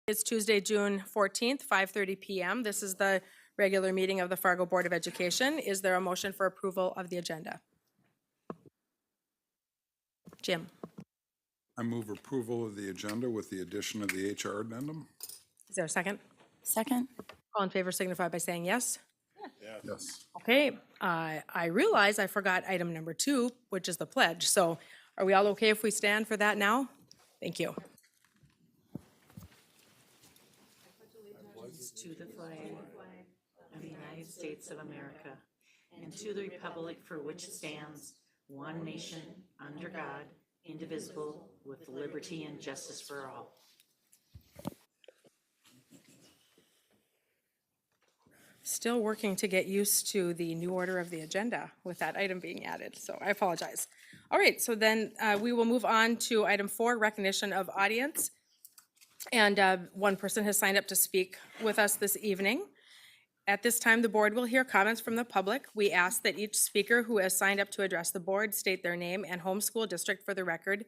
It's Tuesday, June 14th, 5:30 p.m. This is the regular meeting of the Fargo Board of Education. Is there a motion for approval of the agenda? Jim, I move approval of the agenda with the addition of the HR addendum. is there a second? Second. All in favor signify by saying yes. Yes. Okay, I realize I forgot item number 2, which is the pledge. So are we all okay if we stand for that now? Thank you. To the flag of the United States of America and to the republic for which it stands, one nation, under God, indivisible, with liberty and justice for all. Still working to get used to the new order of the agenda with that item being added, so I apologize. All right, so then we will move on to item 4, recognition of audience. And one person has signed up to speak with us this evening. At this time, the board will hear comments from the public. We ask that each speaker who has signed up to address the board state their name and home school district for the record.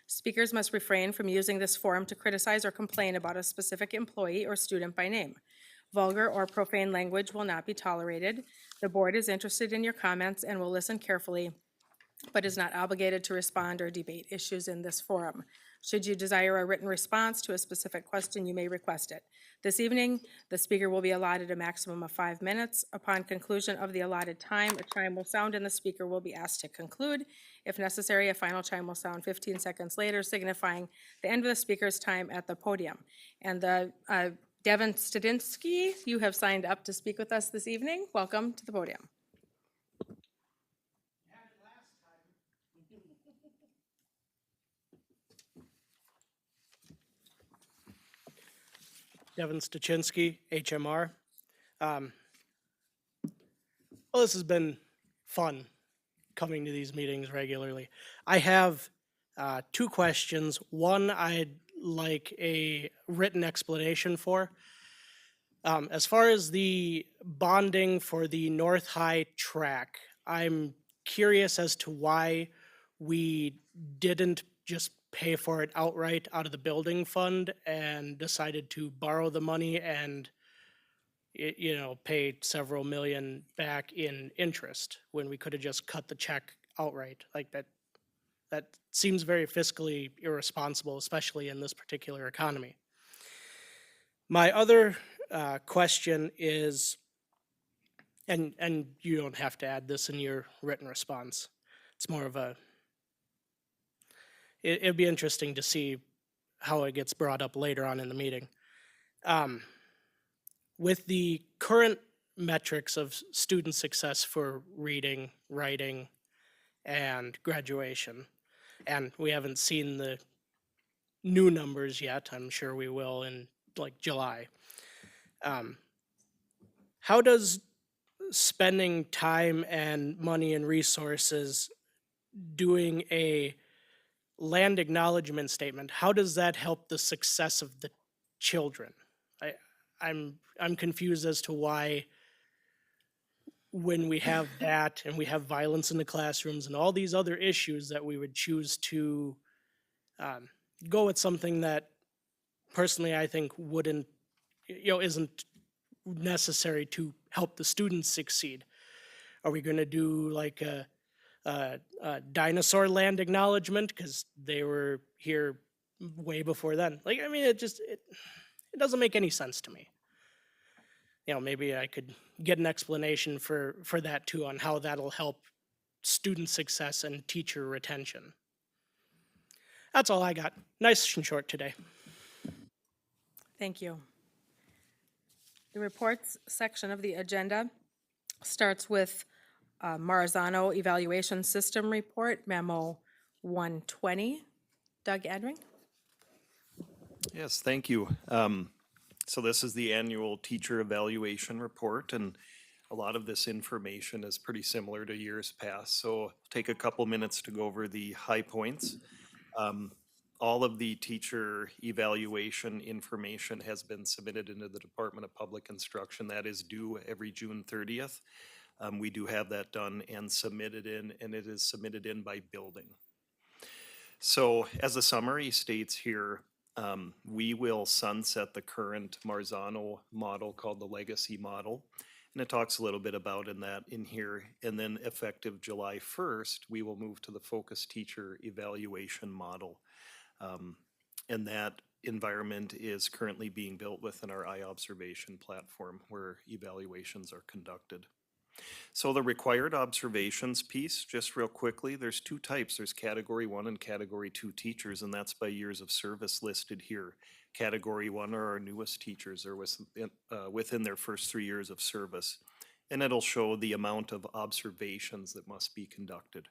Speakers must refrain from using this forum to criticize or complain about a specific employee or student by name. Vulgar or profane language will not be tolerated. The board is interested in your comments and will listen carefully, but is not obligated to respond or debate issues in this forum. Should you desire a written response to a specific question, you may request it. This evening, the speaker will be allotted a maximum of 5 minutes. Upon conclusion of the allotted time, a chime will sound and the speaker will be asked to conclude. If necessary, a final chime will sound 15 seconds later, signifying the end of the speaker's time at the podium. And Devin Studinsky, you have signed up to speak with us this evening. Welcome to the podium. Devin Stuchinsky, HMR. Well, this has been fun coming to these meetings regularly. I have 2 questions. One I'd like a written explanation for. As far as the bonding for the North High track, I'm curious as to why we didn't just pay for it outright out of the building fund and decided to borrow the money and pay several million back in interest when we could have just cut the check outright. Like that seems very fiscally irresponsible, especially in this particular economy. My other question is, and you don't have to add this in your written response, it's more of a, it'd be interesting to see how it gets brought up later on in the meeting. With the current metrics of student success for reading, writing, and graduation, and we haven't seen the new numbers yet, I'm sure we will in like July. How does spending time and money and resources doing a land acknowledgement statement, how does that help the success of the children? I'm confused as to why, when we have that and we have violence in the classrooms and all these other issues, that we would choose to go with something that personally I think wouldn't, isn't necessary to help the students succeed. Are we going to do like a dinosaur land acknowledgement because they were here way before then? Like, I mean, it doesn't make any sense to me. Maybe I could get an explanation for that too, on how that'll help student success and teacher retention. That's all I got. Nice and short today. Thank you. The reports section of the agenda starts with Marzano Evaluation System Report, Memo 120. Doug Adring? Yes, thank you. So this is the annual teacher evaluation report, and a lot of this information is pretty similar to years past. So I'll take a couple minutes to go over the high points. All of the teacher evaluation information has been submitted into the Department of Public Instruction. That is due every June 30th. We do have that done and submitted in, and it is submitted in by building. So as a summary states here, We will sunset the current Marzano model called the legacy model. And it talks a little bit about in here. And then effective July 1st, we will move to the focus teacher evaluation model. And that environment is currently being built within our iObservation platform where evaluations are conducted. So the required observations piece, just real quickly, there's two types. There's category 1 and category 2 teachers, and that's by years of service listed here. Category 1 are our newest teachers, or within their first 3 years of service. And it'll show the amount of observations that must be conducted.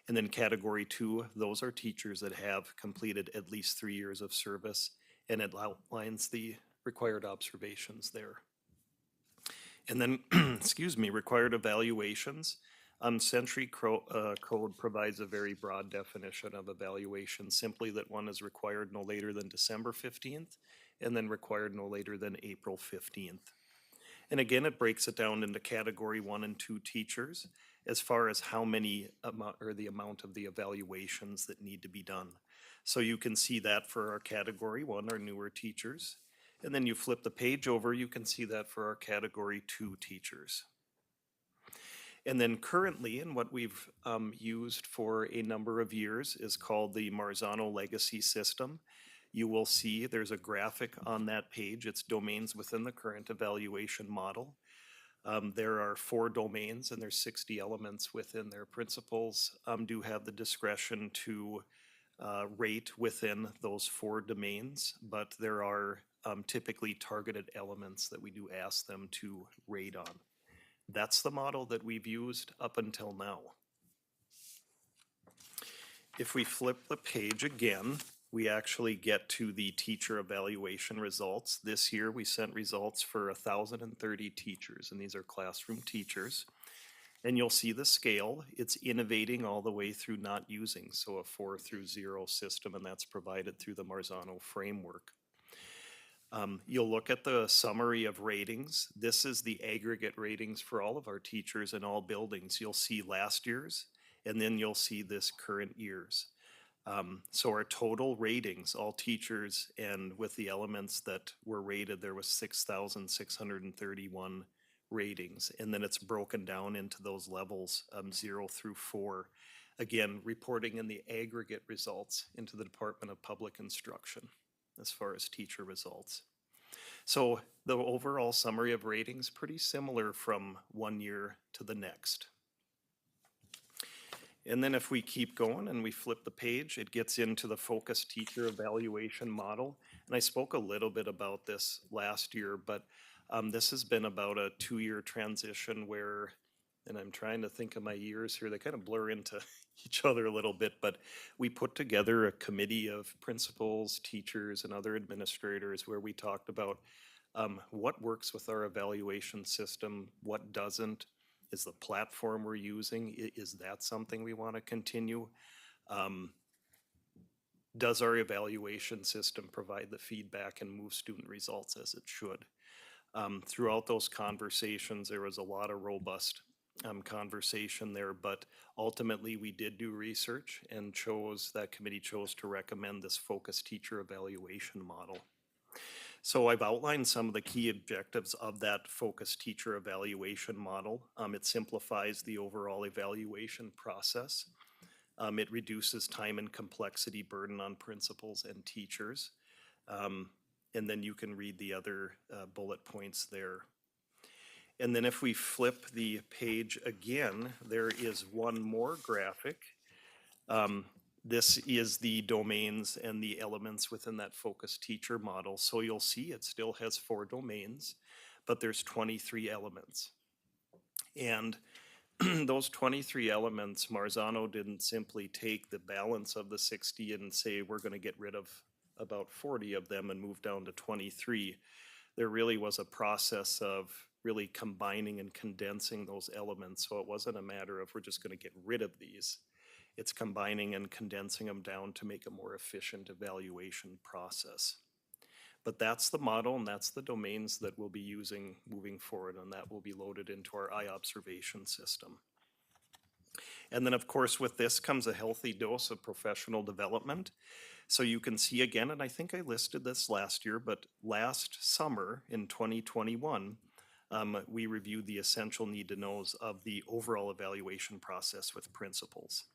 And then category 2, those are teachers that have completed at least 3 years of service, and it outlines the required observations there. And then, excuse me, required evaluations. Century Code provides a very broad definition of evaluation, simply that one is required no later than December 15th, and then required no later than April 15th. And again, it breaks it down into category 1 and 2 teachers as far as how many or the amount of the evaluations that need to be done. So you can see that for our category 1, our newer teachers. And then you flip the page over, you can see that for our category 2 teachers. And then currently, and what we've used for a number of years is called the Marzano Legacy System. You will see there's a graphic on that page. It's domains within the current evaluation model. There are 4 domains and there's 60 elements within their principals. Do have the discretion to rate within those 4 domains, but there are typically targeted elements that we do ask them to rate on. That's the model that we've used up until now. If we flip the page again, we actually get to the teacher evaluation results. This year we sent results for 1,030 teachers, and these are classroom teachers. And you'll see the scale. It's innovating all the way through not using, so a 4 through 0 system, and that's provided through the Marzano framework. You'll look at the summary of ratings. This is the aggregate ratings for all of our teachers in all buildings. You'll see last year's, and then you'll see this current year's. So our total ratings, all teachers, and with the elements that were rated, there was 6,631 ratings. And then it's broken down into those levels, 0 through 4. Again, reporting in the aggregate results into the Department of Public Instruction as far as teacher results. So the overall summary of ratings, pretty similar from one year to the next. And then if we keep going and we flip the page, it gets into the focus teacher evaluation model. And I spoke a little bit about this last year, but this has been about a 2-year transition where, and I'm trying to think of my years here, they kind of blur into each other a little bit, but we put together a committee of principals, teachers, and other administrators where we talked about what works with our evaluation system, what doesn't. Is the platform we're using, is that something we want to continue? Does our evaluation system provide the feedback and move student results as it should? Throughout those conversations, there was a lot of robust conversation there, but ultimately we did do research and that committee chose to recommend this focus teacher evaluation model. So I've outlined some of the key objectives of that focus teacher evaluation model. It simplifies the overall evaluation process. It reduces time and complexity burden on principals and teachers. And then you can read the other bullet points there. And then if we flip the page again, there is one more graphic. This is the domains and the elements within that focus teacher model. So you'll see it still has 4 domains, but there's 23 elements. And those 23 elements, Marzano didn't simply take the balance of the 60 and say, we're going to get rid of about 40 of them and move down to 23. There really was a process of really combining and condensing those elements. So it wasn't a matter of we're just going to get rid of these. It's combining and condensing them down to make a more efficient evaluation process. But that's the model and that's the domains that we'll be using moving forward, and that will be loaded into our iObservation system. And then, of course, with this comes a healthy dose of professional development. So you can see again, and I think I listed this last year, but last summer in 2021, we reviewed the essential need to knows of the overall evaluation process with principals.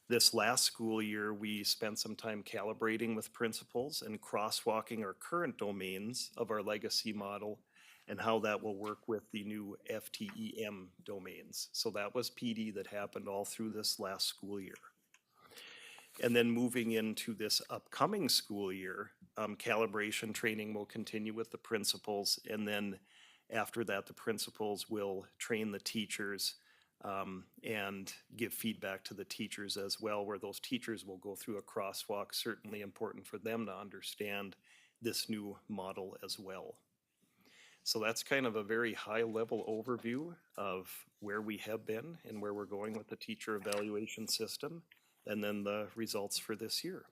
This last school year, we spent some time calibrating with principals and crosswalking our current domains of our legacy model and how that will work with the new FTEM domains. So that was PD that happened all through this last school year. And then moving into this upcoming school year, calibration training will continue with the principals. And then after that, the principals will train the teachers and give feedback to the teachers as well, where those teachers will go through a crosswalk, certainly important for them to understand this new model as well. So that's kind of a very high-level overview of where we have been and where we're going with the teacher evaluation system, and then the results for this year.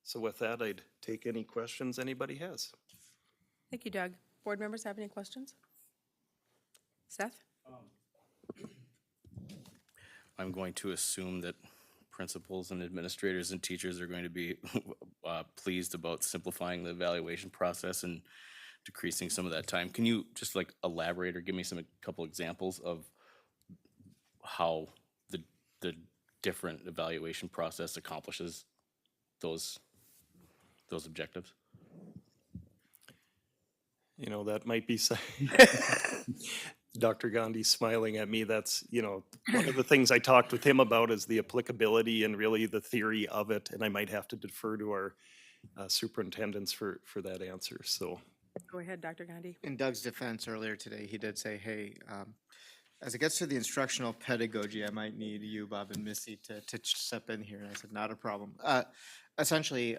So with that, I'd take any questions anybody has. Thank you, Doug. Board members have any questions? Seth? I'm going to assume that principals and administrators and teachers are going to be pleased about simplifying the evaluation process and decreasing some of that time. Can you just like elaborate or give me a couple examples of how the different evaluation process accomplishes those objectives? You know, that might be Dr. Gandhi's smiling at me. That's, you know, one of the things I talked with him about is the applicability and really the theory of it. And I might have to defer to our superintendents for that answer. So. Go ahead, Dr. Gandhi. In Doug's defense earlier today, he did say, hey, as it gets to the instructional pedagogy, I might need you, Bob and Missy, to step in here. And I said, not a problem. Essentially,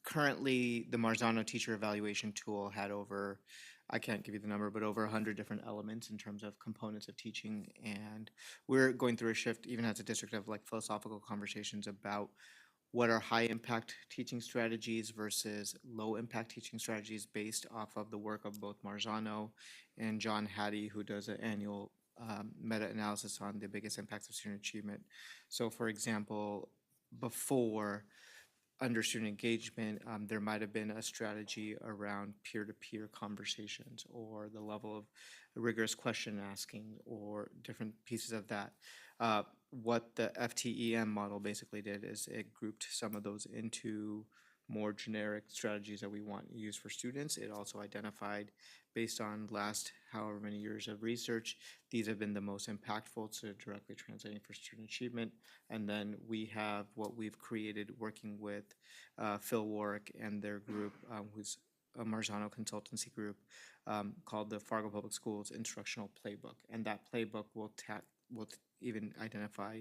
currently, the Marzano teacher evaluation tool had over, I can't give you the number, but over 100 different elements in terms of components of teaching. And we're going through a shift, even as a district, of like philosophical conversations about what are high impact teaching strategies versus low impact teaching strategies based off of the work of both Marzano and John Hattie, who does an annual meta-analysis on the biggest impacts of student achievement. So for example, before under student engagement, there might have been a strategy around peer-to-peer conversations or the level of rigorous question asking or different pieces of that. What the FTEM model basically did is it grouped some of those into more generic strategies that we want to use for students. It also identified, based on last however many years of research, these have been the most impactful to directly translating for student achievement. And then we have what we've created working with Phil Warwick and their group, who's a Marzano consultancy group, called the Fargo Public Schools Instructional Playbook. And that playbook will even identify,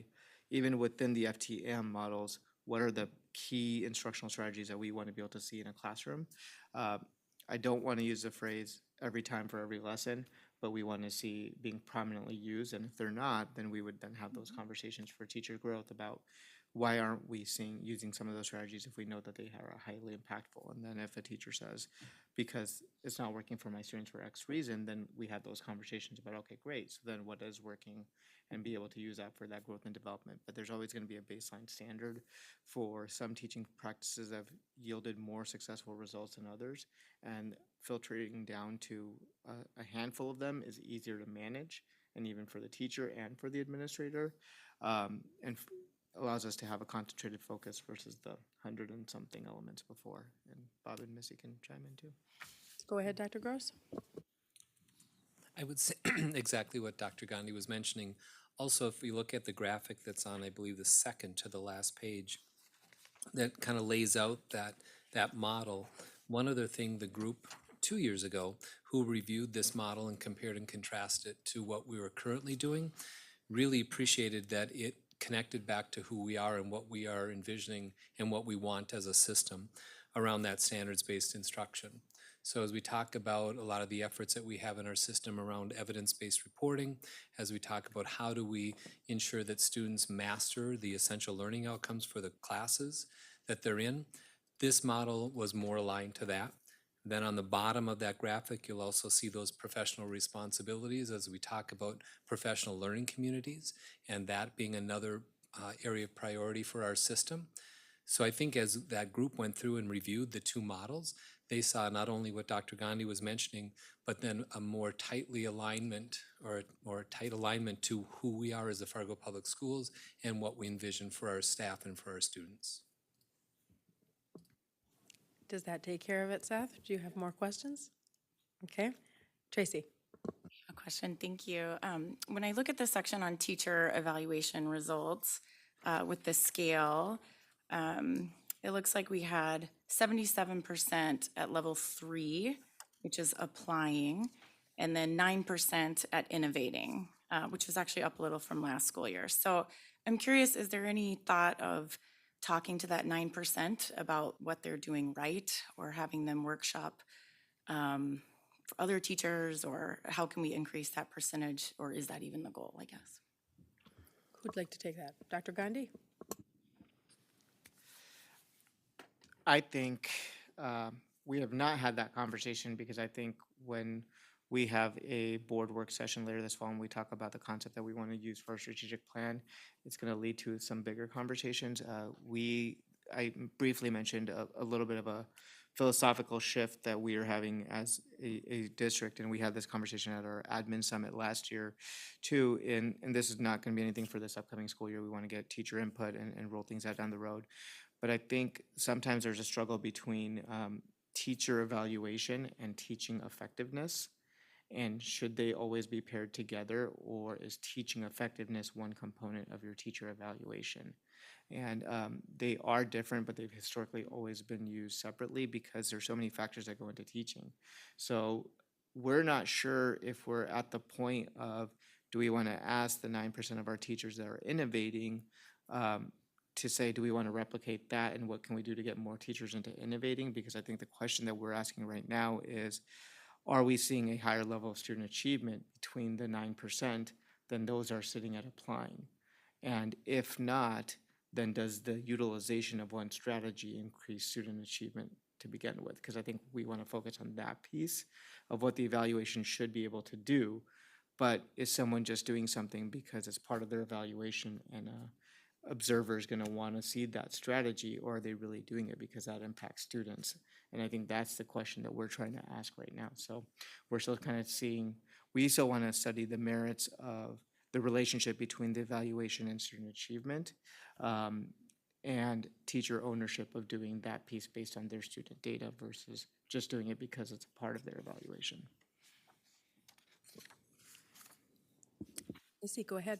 even within the FTM models, what are the key instructional strategies that we want to be able to see in a classroom. I don't want to use the phrase every time for every lesson, but we want to see being prominently used. And if they're not, then we would then have those conversations for teacher growth about why aren't we using some of those strategies if we know that they are highly impactful. And then if a teacher says, because it's not working for my students for X reason, then we have those conversations about, okay, great, so then what is working, and be able to use that for that growth and development. But there's always going to be a baseline standard for some teaching practices that have yielded more successful results than others, and filtering down to a handful of them is easier to manage, and even for the teacher and for the administrator, and allows us to have a concentrated focus versus the 100 and something elements before. And Bob and Missy can chime in too. Go ahead, Dr. Gross. I would say exactly what Dr. Gandhi was mentioning. Also, if we look at the graphic that's on, I believe, the second to the last page, that kind of lays out that model. One other thing, the group 2 years ago who reviewed this model and compared and contrasted it to what we were currently doing really appreciated that it connected back to who we are and what we are envisioning and what we want as a system around that standards-based instruction. So as we talk about a lot of the efforts that we have in our system around evidence-based reporting, as we talk about how do we ensure that students master the essential learning outcomes for the classes that they're in, this model was more aligned to that Then on the bottom of that graphic, you'll also see those professional responsibilities as we talk about professional learning communities, and that being another area of priority for our system. So I think as that group went through and reviewed the two models, they saw not only what Dr. Gandhi was mentioning, but then a more tightly alignment or tight alignment to who we are as the Fargo Public Schools and what we envision for our staff and for our students. Does that take care of it, Seth? Do you have more questions? Okay. Tracy? A question, thank you. When I look at the section on teacher evaluation results with the scale, it looks like we had 77% at level 3, which is applying, and then 9% at innovating, which was actually up a little from last school year. So I'm curious, is there any thought of talking to that 9% about what they're doing right, or having them workshop for other teachers, or how can we increase that percentage, or is that even the goal, I guess? Who'd like to take that? Dr. Gandhi? I think we have not had that conversation because I think when we have a board work session later this fall and we talk about the concept that we want to use for our strategic plan, it's going to lead to some bigger conversations. I briefly mentioned a little bit of a philosophical shift that we are having as a district, and we had this conversation at our admin summit last year too, and this is not going to be anything for this upcoming school year. We want to get teacher input and roll things out down the road. But I think sometimes there's a struggle between teacher evaluation and teaching effectiveness. And should they always be paired together, or is teaching effectiveness one component of your teacher evaluation? And they are different, but they've historically always been used separately because there's so many factors that go into teaching. So we're not sure if we're at the point of, do we want to ask the 9% of our teachers that are innovating to say, do we want to replicate that, and what can we do to get more teachers into innovating? Because I think the question that we're asking right now is, are we seeing a higher level of student achievement between the 9% than those are sitting at applying? And if not, then does the utilization of one strategy increase student achievement to begin with? Because I think we want to focus on that piece of what the evaluation should be able to do. But is someone just doing something because it's part of their evaluation and observer is going to want to see that strategy, or are they really doing it because that impacts students? And I think that's the question that we're trying to ask right now. So we're still kind of seeing, we still want to study the merits of the relationship between the evaluation and student achievement, and teacher ownership of doing that piece based on their student data versus just doing it because it's a part of their evaluation. Missy, go ahead.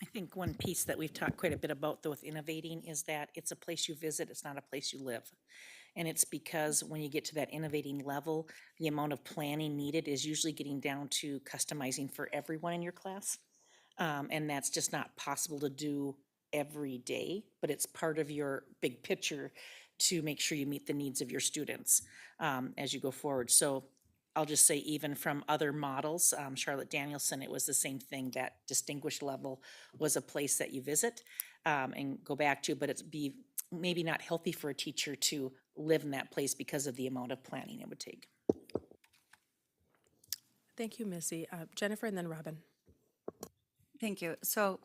I think one piece that we've talked quite a bit about though with innovating is that it's a place you visit, it's not a place you live. And it's because when you get to that innovating level, the amount of planning needed is usually getting down to customizing for everyone in your class. And that's just not possible to do every day, but it's part of your big picture to make sure you meet the needs of your students as you go forward. So I'll just say, even from other models, Charlotte Danielson, it was the same thing. That distinguished level was a place that you visit and go back to, but it's maybe not healthy for a teacher to live in that place because of the amount of planning it would take. Thank you, Missy. Jennifer and then Robin. Thank you. So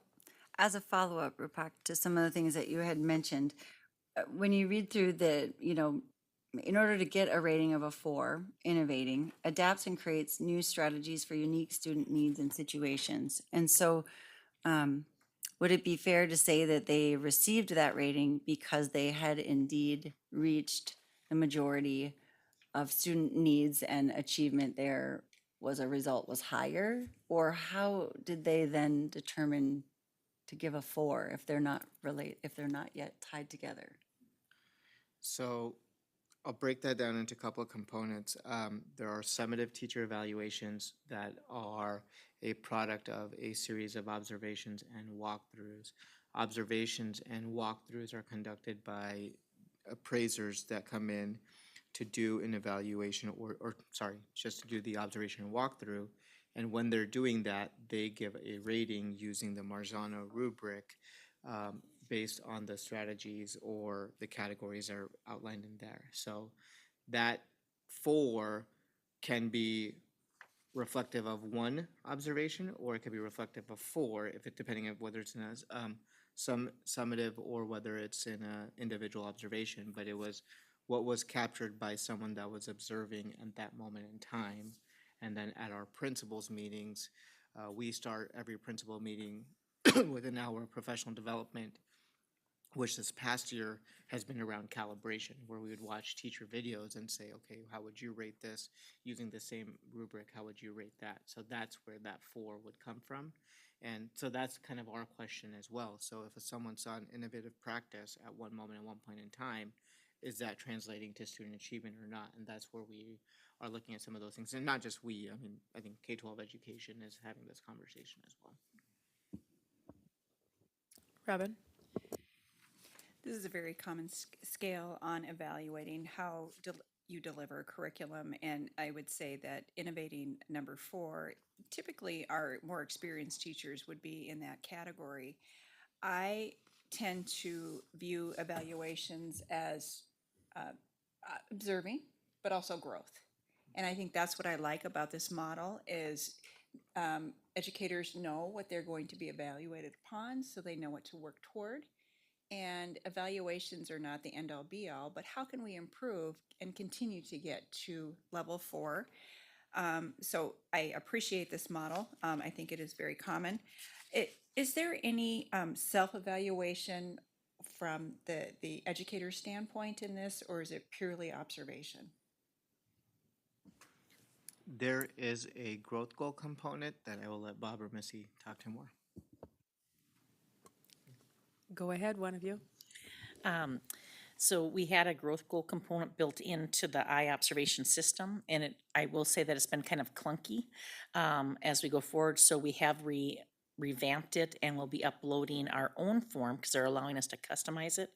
as a follow-up, Rupak, to some of the things that you had mentioned, when you read through in order to get a rating of a 4, innovating, adapts and creates new strategies for unique student needs and situations. And so would it be fair to say that they received that rating because they had indeed reached the majority of student needs and achievement there was higher? Or how did they then determine to give a 4 if they're not yet tied together? So I'll break that down into a couple of components. There are summative teacher evaluations that are a product of a series of observations and walkthroughs. Observations and walkthroughs are conducted by appraisers that come in to do an evaluation just to do the observation and walkthrough. And when they're doing that, they give a rating using the Marzano rubric based on the strategies or the categories that are outlined in there. So that 4 can be reflective of one observation, or it could be reflective of 4, if it, depending on whether it's in a summative or whether it's in a individual observation. But it was what was captured by someone that was observing at that moment in time. And then at our principals meetings, we start every principal meeting with an hour of professional development, which this past year has been around calibration, where we would watch teacher videos and say, okay, how would you rate this? Using the same rubric, how would you rate that? So that's where that 4 would come from. And so that's kind of our question as well. So if someone saw an innovative practice at one moment at one point in time, is that translating to student achievement or not? And that's where we are looking at some of those things. And not just we, I mean, I think K-12 education is having this conversation as well. Robin? This is a very common scale on evaluating how you deliver curriculum, and I would say that innovating number 4, typically our more experienced teachers would be in that category. I tend to view evaluations as observing, but also growth. And I think that's what I like about this model is educators know what they're going to be evaluated upon, so they know what to work toward. And evaluations are not the end-all be-all, but how can we improve and continue to get to level 4? So I appreciate this model. I think it is very common. Is there any self-evaluation from the educator's standpoint in this, or is it purely observation? There is a growth goal component that I will let Bob or Missy talk to more. Go ahead, one of you. So we had a growth goal component built into the eye observation system, and I will say that it's been kind of clunky as we go forward. So we have revamped it, and we'll be uploading our own form because they're allowing us to customize it.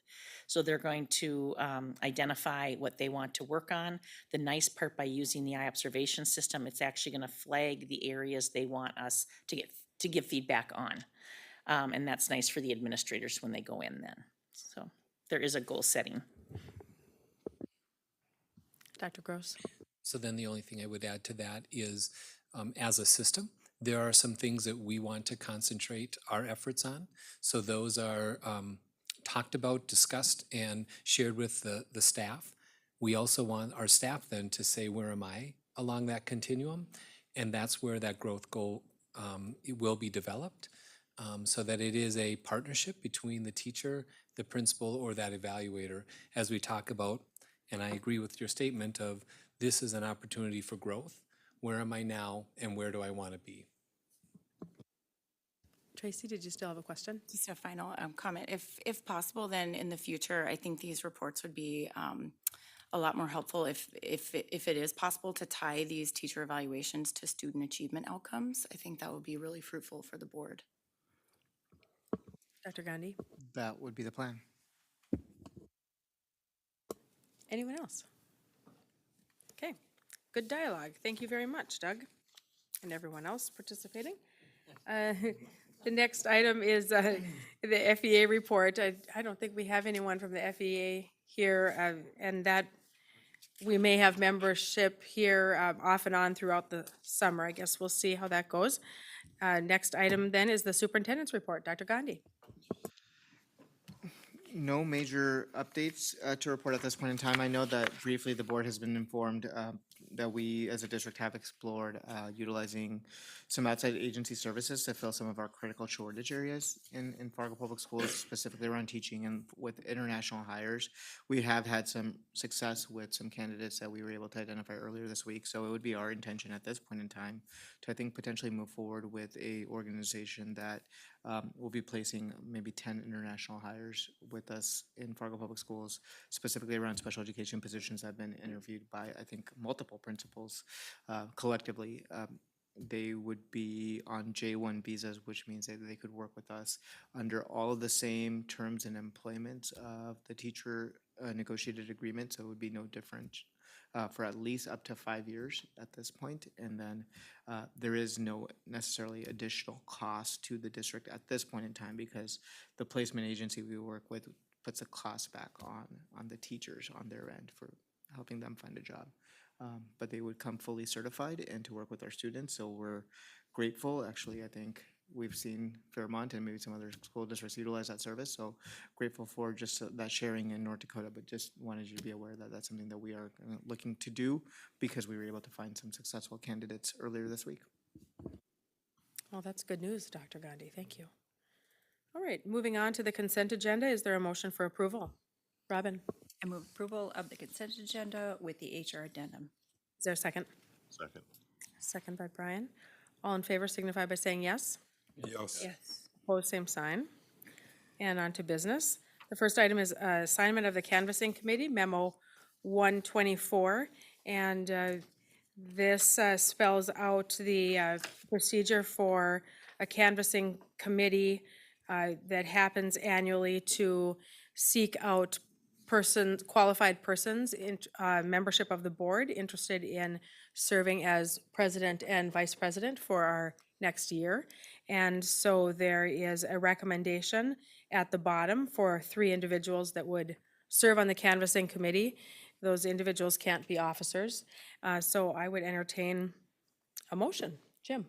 So they're going to identify what they want to work on. The nice part by using the eye observation system, it's actually going to flag the areas they want us to give feedback on. And that's nice for the administrators when they go in then. So there is a goal setting. Dr. Gross? So then the only thing I would add to that is, as a system, there are some things that we want to concentrate our efforts on. So those are talked about, discussed, and shared with the staff. We also want our staff then to say, where am I along that continuum? And that's where that growth goal it will be developed. So that it is a partnership between the teacher, the principal, or that evaluator as we talk about, and I agree with your statement of this is an opportunity for growth. Where am I now and where do I want to be? Tracy, did you still have a question? Just a final comment. If possible, then in the future, I think these reports would be a lot more helpful if it is possible to tie these teacher evaluations to student achievement outcomes. I think that would be really fruitful for the board. Dr. Gandhi? That would be the plan. Anyone else? Okay, good dialogue. Thank you very much, Doug, and everyone else participating. The next item is the FEA report. I don't think we have anyone from the FEA here, and that we may have membership here off and on throughout the summer. I guess we'll see how that goes. Next item then is the superintendent's report. Dr. Gandhi. No major updates to report at this point in time. I know that briefly the board has been informed that we as a district have explored utilizing some outside agency services to fill some of our critical shortage areas in Fargo Public Schools, specifically around teaching and with international hires. We have had some success with some candidates that we were able to identify earlier this week. So it would be our intention at this point in time to, I think, potentially move forward with a organization that will be placing maybe 10 international hires with us in Fargo Public Schools, specifically around special education positions that have been interviewed by, I think, multiple principals collectively. They would be on J1 visas, which means that they could work with us under all of the same terms and employment of the teacher negotiated agreement, so it would be no different for at least up to 5 years at this point. And then there is no necessarily additional cost to the district at this point in time because the placement agency we work with puts a cost back on the teachers on their end for helping them find a job. but they would come fully certified and to work with our students. So we're grateful. Actually, I think we've seen Fairmont and maybe some other school districts utilize that service. So grateful for just that sharing in North Dakota, but just wanted you to be aware that that's something that we are looking to do because we were able to find some successful candidates earlier this week. Well, that's good news, Dr. Gandhi. Thank you. All right, moving on to the consent agenda. Is there a motion for approval? Robin, I move approval of the consent agenda with the HR addendum. is there a second? Second. Second by Brian. All in favor signify by saying yes. Yes. Yes. Opposed, same sign. And on to business. The first item is assignment of the canvassing committee, memo 124. And this spells out the procedure for a canvassing committee that happens annually to seek out qualified persons in membership of the board interested in serving as president and vice president for our next year. And so there is a recommendation at the bottom for 3 individuals that would serve on the canvassing committee. Those individuals can't be officers. So I would entertain a motion. Jim?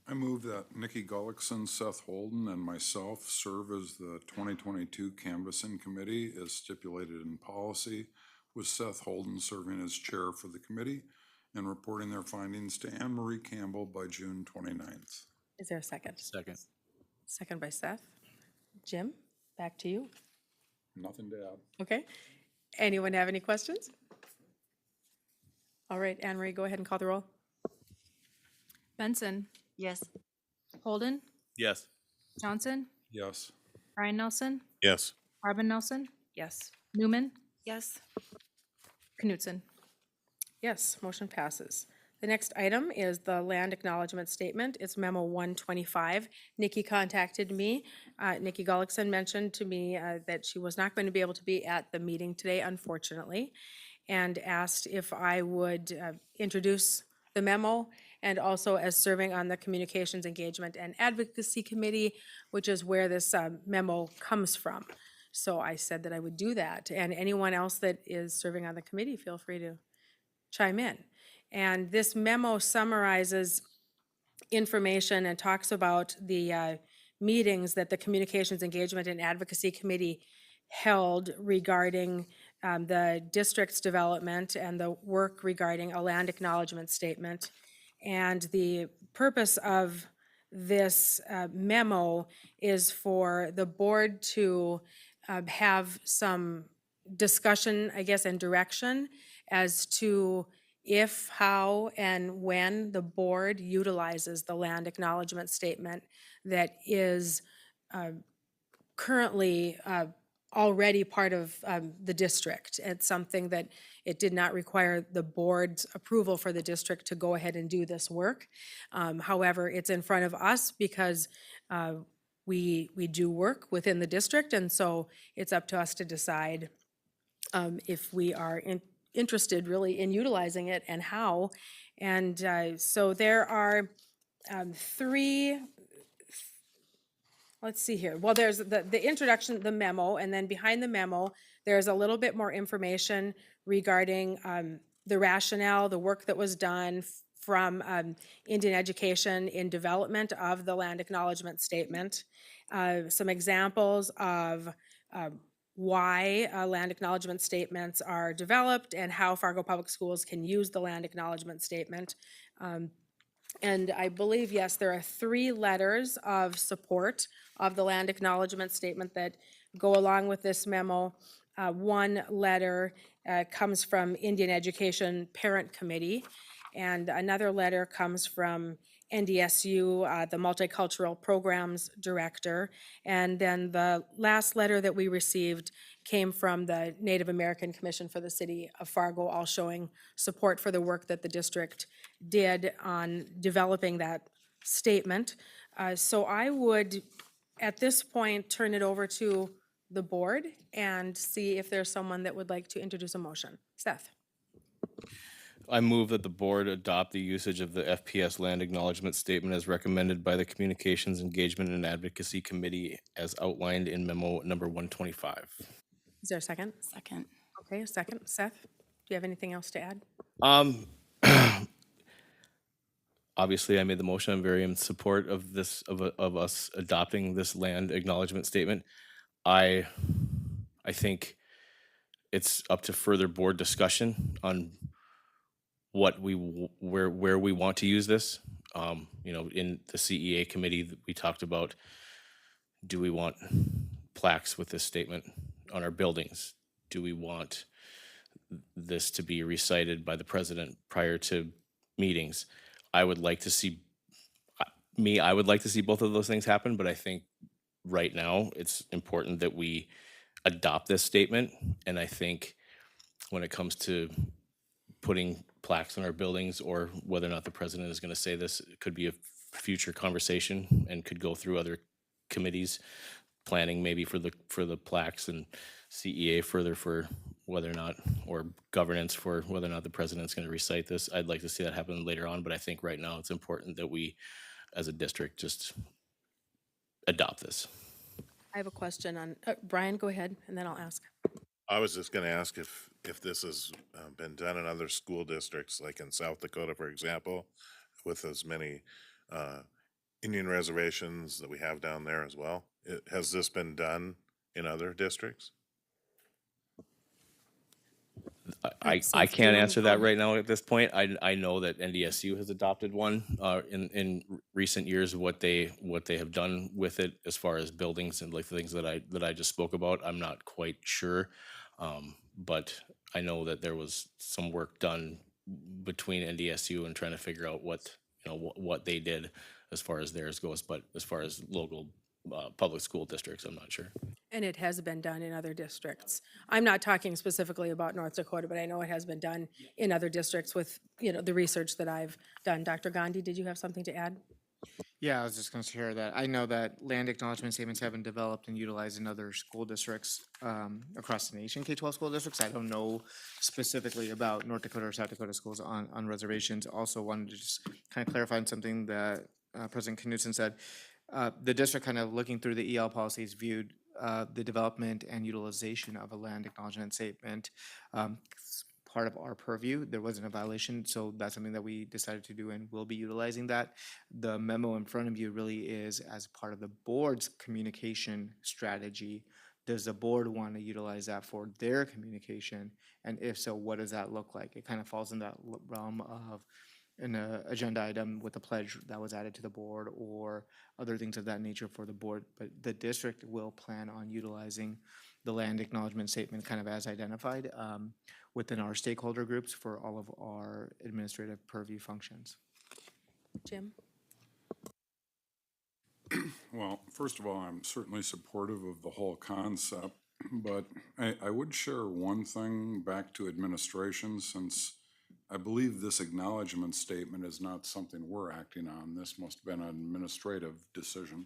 I move that Nikki Gullickson, Seth Holden, and myself serve as the 2022 Canvassing Committee as stipulated in policy, with Seth Holden serving as chair for the committee and reporting their findings to Anne Marie Campbell by June 29th. Is there a second? Second. Second by Seth. Jim, back to you. Nothing to add. Okay. Anyone have any questions? All right, Anne Marie, go ahead and call the roll. Benson, Yes. Holden, Yes. Johnson, Yes. Brian Nelson, Yes. Robin Nelson, Yes. Newman, Yes. Knutson. Yes, motion passes. The next item is the land acknowledgement statement. It's memo 125. Nikki contacted me. Nikki Gullickson mentioned to me that she was not going to be able to be at the meeting today, unfortunately, and asked if I would introduce the memo and also as serving on the Communications Engagement and Advocacy Committee, which is where this memo comes from. So I said that I would do that. And anyone else that is serving on the committee, feel free to chime in. And this memo summarizes information and talks about the meetings that the Communications Engagement and Advocacy Committee held regarding the district's development and the work regarding a land acknowledgement statement. And the purpose of this memo is for the board to have some discussion, I guess, and direction as to if, how, and when the board utilizes the land acknowledgement statement that is currently already part of the district. It's something that it did not require the board's approval for the district to go ahead and do this work. However, it's in front of us because we do work within the district, and so it's up to us to decide if we are interested really in utilizing it and how. And so there are 3, let's see here. Well, there's the introduction, the memo, and then behind the memo, there's a little bit more information regarding the rationale, the work that was done from Indian Education in development of the land acknowledgement statement, some examples of why land acknowledgement statements are developed and how Fargo Public Schools can use the land acknowledgement statement. And I believe, yes, there are 3 letters of support of the land acknowledgement statement that go along with this memo. One letter comes from Indian Education Parent Committee, and another letter comes from NDSU, the Multicultural Programs Director. And then the last letter that we received came from the Native American Commission for the City of Fargo, all showing support for the work that the district did on developing that statement. So I would, at this point, turn it over to the board and see if there's someone that would like to introduce a motion. Seth? I move that the board adopt the usage of the FPS land acknowledgement statement as recommended by the Communications Engagement and Advocacy Committee as outlined in memo number 125. Is there a second? Second. Okay, a second. Seth? you have anything else to add? Obviously, I made the motion. I'm very in support of this, of us adopting this land acknowledgement statement. I think it's up to further board discussion on what where we want to use this. You know, in the CEA committee, we talked about, do we want plaques with this statement on our buildings? Do we want this to be recited by the president prior to meetings? I would like to see, I would like to see both of those things happen, but I think right now it's important that we adopt this statement. And I think when it comes to putting plaques on our buildings, or whether or not the president is going to say this, it could be a future conversation and could go through other committees, planning maybe for the plaques, and CEA further for whether or not, or governance for whether or not the president's going to recite this. I'd like to see that happen later on, but I think right now it's important that we, as a district, just adopt this. I have a question on, Brian, go ahead, and then I'll ask. I was just gonna ask if this has been done in other school districts, like in South Dakota, for example, with as many Indian reservations that we have down there as well. Has this been done in other districts? I can't answer that right now at this point. I know that NDSU has adopted one in recent years. What they have done with it as far as buildings and like the things that I just spoke about, I'm not quite sure. But I know that there was some work done between NDSU and trying to figure out what they did as far as theirs goes. But as far as local public school districts, I'm not sure. And it has been done in other districts. I'm not talking specifically about North Dakota, but I know it has been done in other districts with, the research that I've done. Dr. Gandhi, did you have something to add? Yeah, I was just going to share that. I know that land acknowledgement statements have been developed and utilized in other school districts across the nation, K-12 school districts. I don't know specifically about North Dakota or South Dakota schools on reservations. Also wanted to just kind of clarify on something that President Knudsen said. The district, kind of looking through the EL policies, viewed the development and utilization of a land acknowledgement statement part of our purview. There wasn't a violation, so that's something that we decided to do and will be utilizing that. The memo in front of you really is as part of the board's communication strategy. Does the board want to utilize that for their communication? And if so, what does that look like? It kind of falls in that realm of an agenda item with a pledge that was added to the board or other things of that nature for the board. But the district will plan on utilizing the land acknowledgement statement kind of as identified within our stakeholder groups for all of our administrative purview functions. Jim? Well, first of all, I'm certainly supportive of the whole concept, but I would share one thing back to administration, since I believe this acknowledgement statement is not something we're acting on. This must have been an administrative decision.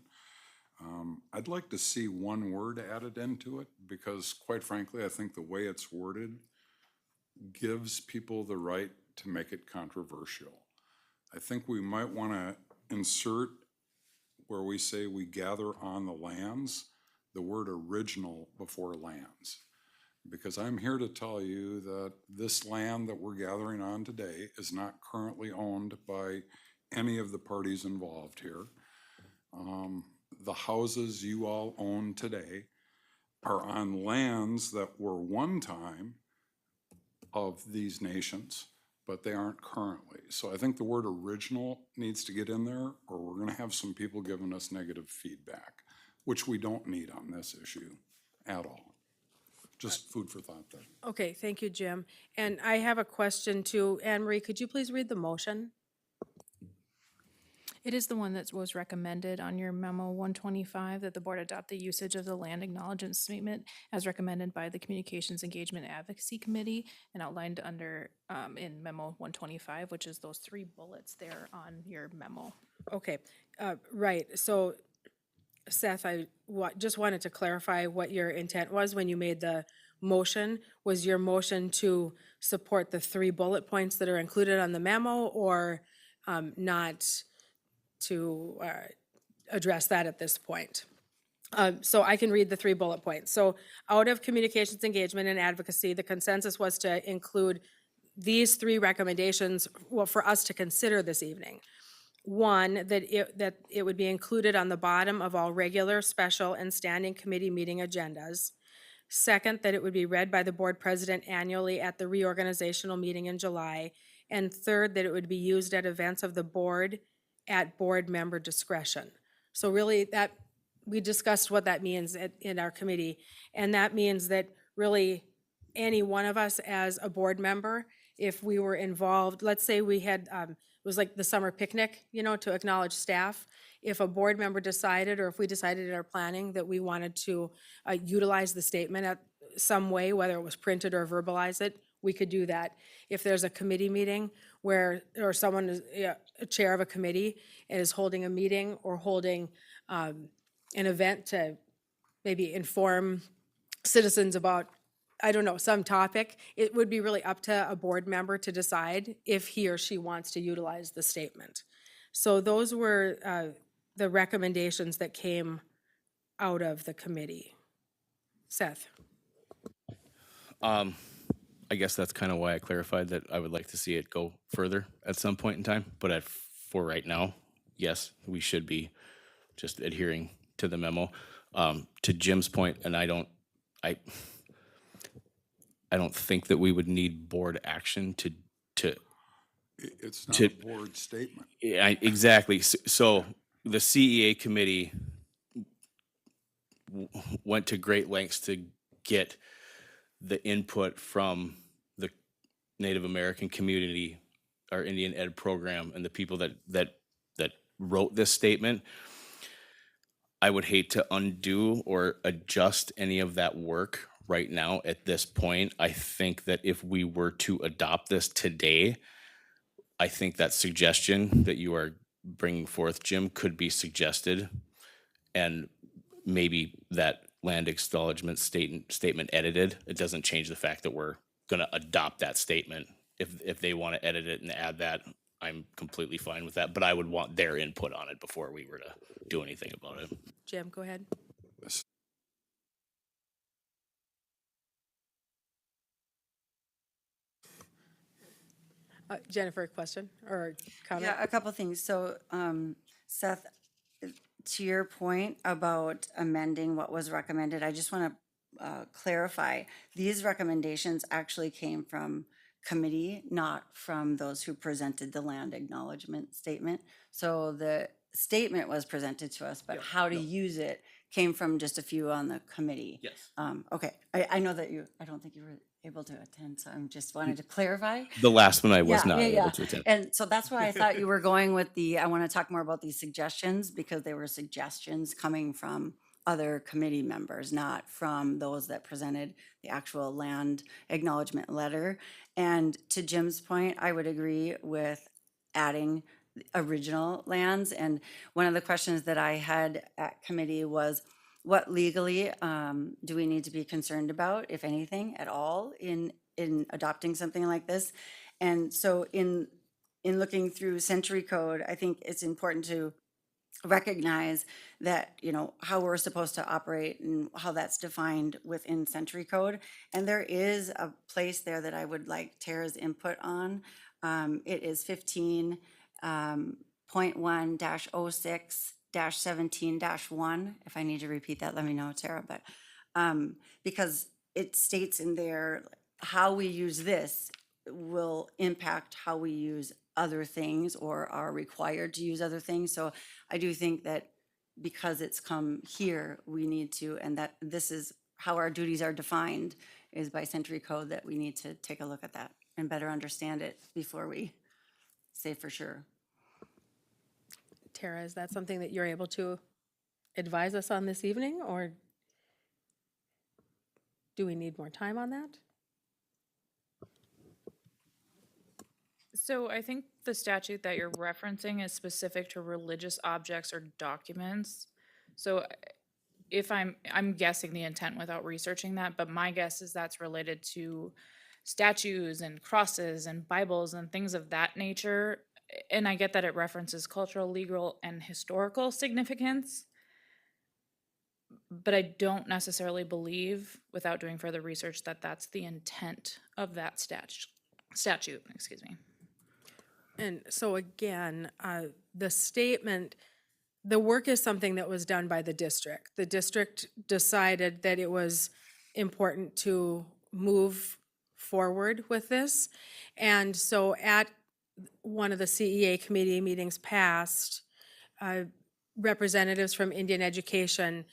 I'd like to see one word added into it because, quite frankly, I think the way it's worded gives people the right to make it controversial. I think we might want to insert, where we say we gather on the lands, the word original before lands. Because I'm here to tell you that this land that we're gathering on today is not currently owned by any of the parties involved here. The houses you all own today are on lands that were one time of these nations, but they aren't currently. So I think the word original needs to get in there, or we're going to have some people giving us negative feedback, which we don't need on this issue at all. Just food for thought there. Okay, thank you, Jim. And I have a question too. Anne Marie, could you please read the motion? It is the one that was recommended on your memo 125, that the board adopt the usage of the land acknowledgement statement as recommended by the Communications Engagement Advocacy Committee and outlined under in memo 125, which is those 3 bullets there on your memo. Okay, right. So Seth, I just wanted to clarify what your intent was when you made the motion. Was your motion to support the 3 bullet points that are included on the memo, or not to address that at this point? So I can read the 3 bullet points. So out of communications, engagement, and advocacy, the consensus was to include these 3 recommendations, well, for us to consider this evening. One, that it would be included on the bottom of all regular, special, and standing committee meeting agendas. Second, that it would be read by the board president annually at the reorganizational meeting in July. And third, that it would be used at events of the board at board member discretion. So really that, we discussed what that means in our committee. And that means that really any one of us as a board member, if we were involved, let's say we had, it was like the summer picnic, you know, to acknowledge staff. If a board member decided, or if we decided in our planning that we wanted to utilize the statement at some way, whether it was printed or verbalize it, we could do that. If there's a committee meeting where, or someone is a chair of a committee and is holding a meeting or holding an event to maybe inform citizens about, I don't know, some topic, it would be really up to a board member to decide if he or she wants to utilize the statement. So those were the recommendations that came out of the committee. Seth? I guess that's kind of why I clarified that I would like to see it go further at some point in time. But for right now, yes, we should be just adhering to the memo. To Jim's point, and I don't think that we would need board action to It's not a board statement. Yeah, exactly. So the CEA committee went to great lengths to get the input from the Native American community, our Indian Ed program, and the people that wrote this statement. I would hate to undo or adjust any of that work right now at this point. I think that if we were to adopt this today, I think that suggestion that you are bringing forth, Jim, could be suggested, and maybe that land acknowledgement statement edited. It doesn't change the fact that we're going to adopt that statement. If they want to edit it and add that, I'm completely fine with that, but I would want their input on it before we were to do anything about it. Jim, go ahead. Jennifer, a question or comment? Yeah, a couple things. So, Seth, to your point about amending what was recommended, I just want to clarify. These recommendations actually came from committee, not from those who presented the land acknowledgement statement. So the statement was presented to us, but how to use it came from just a few on the committee. Yes. Okay, I know that I don't think you were able to attend, so I'm just wanted to clarify. The last one I was not able Yeah. to attend. And so that's why I thought you were going with I want to talk more about these suggestions, because they were suggestions coming from other committee members, not from those that presented the actual land acknowledgement letter. And to Jim's point, I would agree with adding original lands. And one of the questions that I had at committee was, what legally do we need to be concerned about, if anything at all, in adopting something like this? And so in looking through Century Code, I think it's important to recognize that, you know, how we're supposed to operate and how that's defined within Century Code. And there is a place there that I would like Tara's input on. It is 15.1-06-17-1. If I need to repeat that, let me know, Tara. But because it states in there how we use this will impact how we use other things or are required to use other things. So I do think that because it's come here, we need to, and that this is how our duties are defined is by Century Code, that we need to take a look at that and better understand it before we say for sure. Tara, is that something that you're able to advise us on this evening, or do we need more time on that? So I think the statute that you're referencing is specific to religious objects or documents. So if I'm guessing the intent without researching that, but my guess is that's related to statues and crosses and Bibles and things of that nature. And I get that it references cultural, legal, and historical significance. but I don't necessarily believe, without doing further research, that that's the intent of that statute, excuse me. And so again, the statement, the work is something that was done by the district. The district decided that it was important to move forward with this. And so at one of the CEA committee meetings past, representatives from Indian Education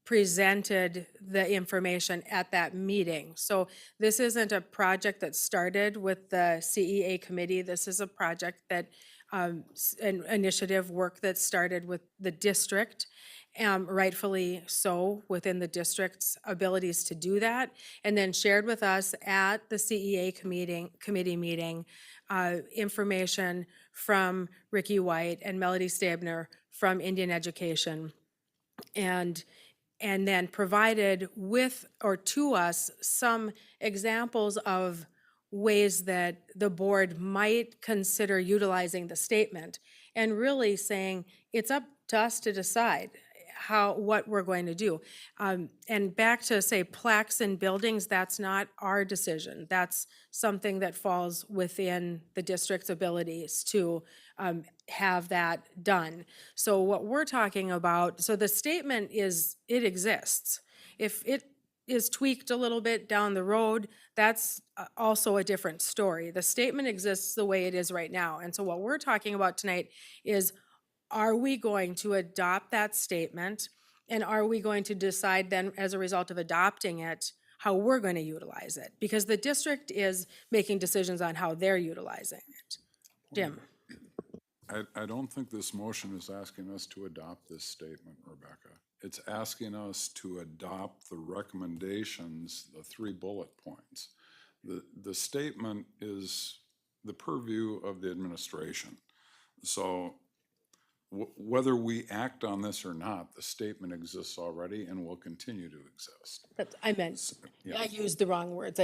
presented the information at that meeting. So this isn't a project that started with the CEA committee. This is a project that, an initiative work that started with the district, rightfully so, within the district's abilities to do that, and then shared with us at the CEA committee meeting, information from Ricky White and Melody Stabner from Indian Education. And then provided with or to us some examples of ways that the board might consider utilizing the statement, and really saying it's up to us to decide what we're going to do. And back to say plaques and buildings, that's not our decision. That's something that falls within the district's abilities to have that done. So what we're talking about, so the statement it exists. If it is tweaked a little bit down the road, that's also a different story. The statement exists the way it is right now. And so what we're talking about tonight is, are we going to adopt that statement? And are we going to decide then, as a result of adopting it, how we're going to utilize it? Because the district is making decisions on how they're utilizing it. Jim? I don't think this motion is asking us to adopt this statement, Rebecca. It's asking us to adopt the recommendations, the 3 bullet points. The statement is the purview of the administration. So whether we act on this or not, the statement exists already and will continue to exist. I meant, Yeah. I used the wrong words.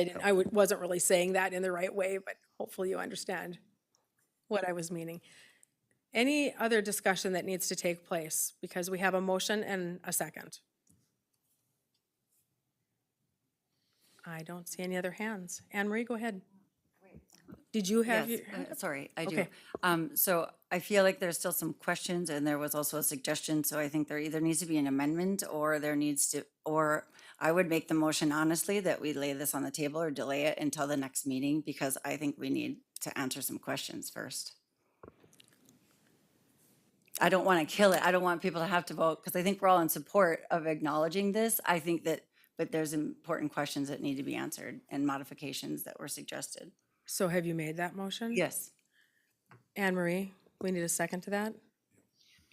Wasn't really saying that in the right way, but hopefully you understand what I was meaning. Any other discussion that needs to take place? Because we have a motion and a second. I don't see any other hands. Anne Marie, go ahead. Did you have your? Yes, sorry, I do. Okay. So I feel like there's still some questions, and there was also a suggestion, so I think there either needs to be an amendment, or or I would make the motion honestly that we lay this on the table or delay it until the next meeting, because I think we need to answer some questions first. I don't want to kill it. I don't want people to have to vote, because I think we're all in support of acknowledging this. I think that, but there's important questions that need to be answered and modifications that were suggested. So have you made that motion? Yes. Anne Marie, we need a second to that?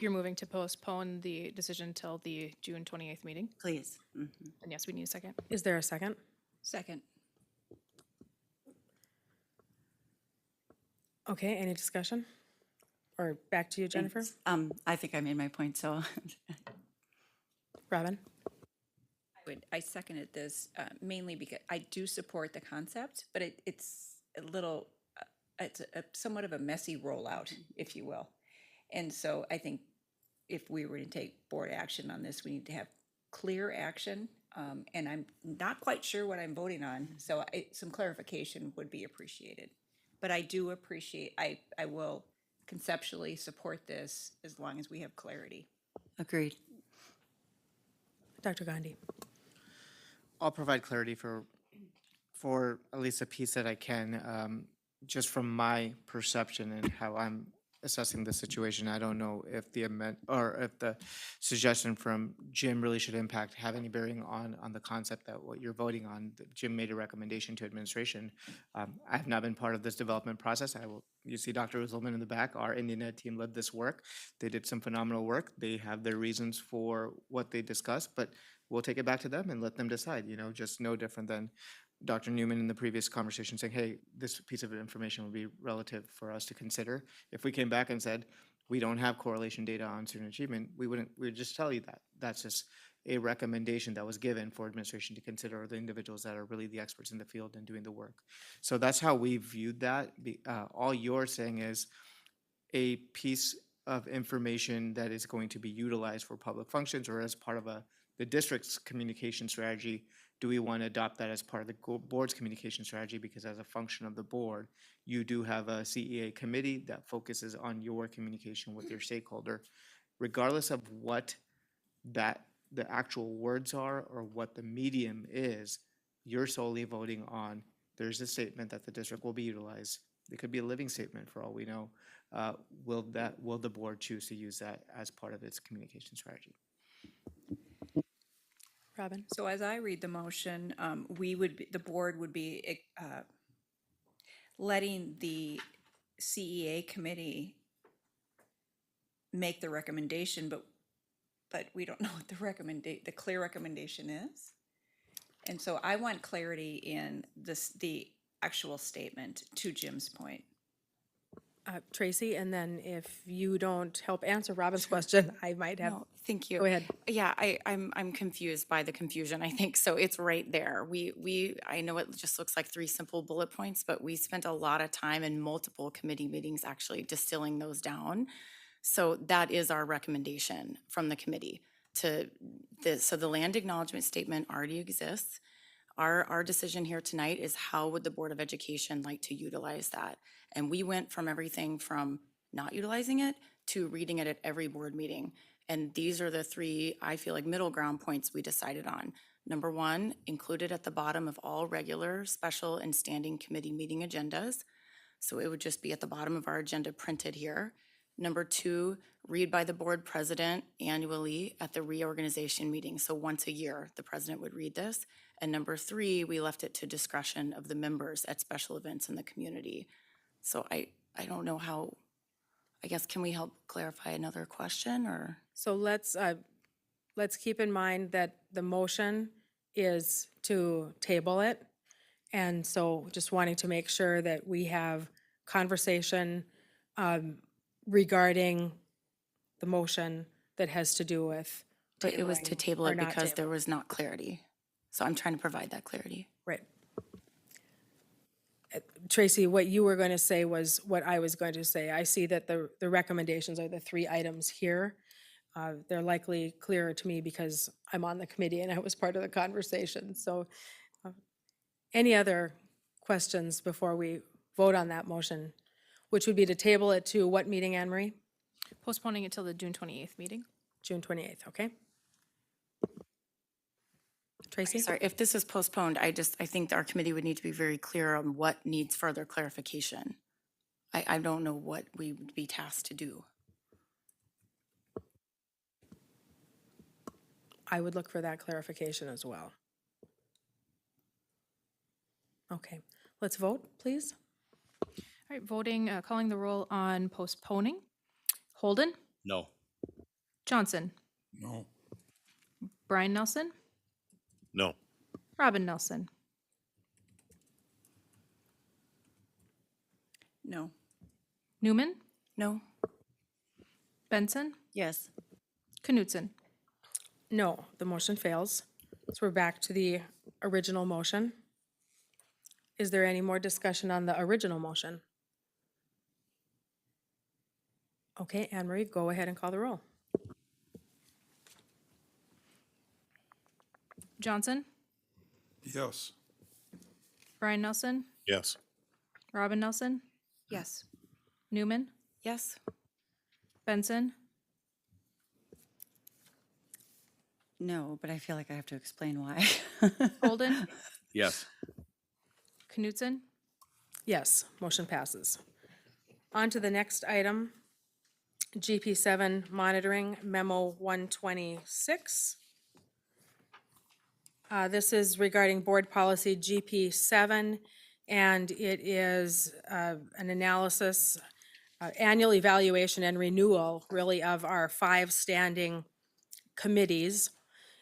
You're moving to postpone the decision till the June 28th meeting? Please. And yes, we need a second. Is there a second? Second. Okay, any discussion? Or back to you, Jennifer? Thanks. I think I made my point, so. Robin? I seconded this mainly because I do support the concept, but it's a little, it's somewhat of a messy rollout, if you will. And so I think if we were to take board action on this, we need to have clear action. And I'm not quite sure what I'm voting on, so some clarification would be appreciated. But I do appreciate, I will conceptually support this as long as we have clarity. Agreed. Dr. Gandhi? I'll provide clarity for at least a piece that I can, just from my perception and how I'm assessing the situation. I don't know if the if the suggestion from Jim really should have any bearing on the concept that what you're voting on. Jim made a recommendation to administration. I have not been part of this development process. You see Dr. Uzelman in the back. Our Indian Ed team led this work. They did some phenomenal work. They have their reasons for what they discussed, but we'll take it back to them and let them decide, just no different than Dr. Newman in the previous conversation saying, hey, this piece of information would be relative for us to consider. If we came back and said, we don't have correlation data on student achievement, we would just tell you that. That's just a recommendation that was given for administration to consider the individuals that are really the experts in the field and doing the work. So that's how we viewed that. All you're saying is a piece of information that is going to be utilized for public functions or as part of a the district's communication strategy, do we want to adopt that as part of the board's communication strategy? Because as a function of the board, you do have a CEA committee that focuses on your communication with your stakeholder. Regardless of what the actual words are or what the medium is, you're solely voting on, there's a statement that the district will be utilized. It could be a living statement for all we know. Will the board choose to use that as part of its communication strategy? Robin? So as I read the motion, the board would be letting the CEA committee make the recommendation, but we don't know what the clear recommendation is. And so I want clarity in the actual statement, to Jim's point. Tracy, and then if you don't help answer Robin's question, I might have. No, thank you. Go ahead. Yeah, I'm confused by the confusion, I think, so it's right there. I know it just looks like 3 simple bullet points, but we spent a lot of time in multiple committee meetings actually distilling those down. So that is our recommendation from the committee so the land acknowledgement statement already exists. Our decision here tonight is how would the Board of Education like to utilize that? And we went from everything from not utilizing it to reading it at every board meeting. And these are the 3, I feel like, middle ground points we decided on. Number 1, included at the bottom of all regular, special, and standing committee meeting agendas. So it would just be at the bottom of our agenda printed here. Number 2, read by the board president annually at the reorganization meeting. So once a year, the president would read this. And number 3, we left it to discretion of the members at special events in the community. So I don't know how, I guess, can we help clarify another question or? So let's keep in mind that the motion is to table it. And so just wanting to make sure that we have conversation regarding the motion that has to do with. But it was to table or it not because table. there was not clarity. So I'm trying to provide that clarity. Right. Tracy, what you were going to say was what I was going to say. I see that the recommendations are the 3 items here. They're likely clearer to me because I'm on the committee and I was part of the conversation. So any other questions before we vote on that motion, which would be to table it to what meeting, Anne Marie? Postponing it till the June 28th meeting. June 28th, okay? Tracy? Sorry, if this is postponed, I think our committee would need to be very clear on what needs further clarification. I don't know what we would be tasked to do. I would look for that clarification as well. Okay, let's vote, please. All right, voting, calling the roll on postponing. Holden, No. Johnson, No. Brian Nelson, No. Robin Nelson, No. Newman, No? Benson, Yes. Knutson. No, the motion fails. So we're back to the original motion. Is there any more discussion on the original motion? Okay, Anne Marie, go ahead and call the roll. Johnson, Yes. Brian Nelson, Yes. Robin Nelson, Yes. Newman, Yes? Benson, No, but I feel like I have to explain why. Holden, Yes. Knutson. Yes, motion passes. On to the next item, GP7 Monitoring Memo 126. This is regarding Board Policy GP7, and it is an analysis, annual evaluation and renewal, really, of our 5 standing committees.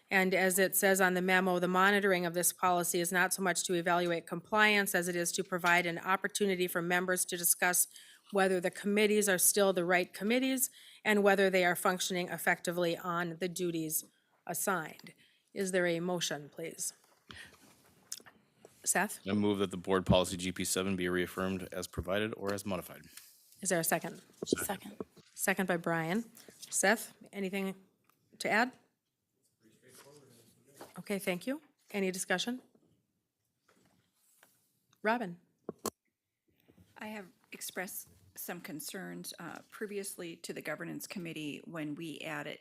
And as it says on the memo, the monitoring of this policy is not so much to evaluate compliance as it is to provide an opportunity for members to discuss whether the committees are still the right committees and whether they are functioning effectively on the duties assigned. Is there a motion, please? Seth, I move that the board policy GP7 be reaffirmed as provided or as modified. is there a second? Second. Second by Brian. Seth, anything to add? Okay, thank you. Any discussion? Robin? I have expressed some concerns previously to the governance committee when we added,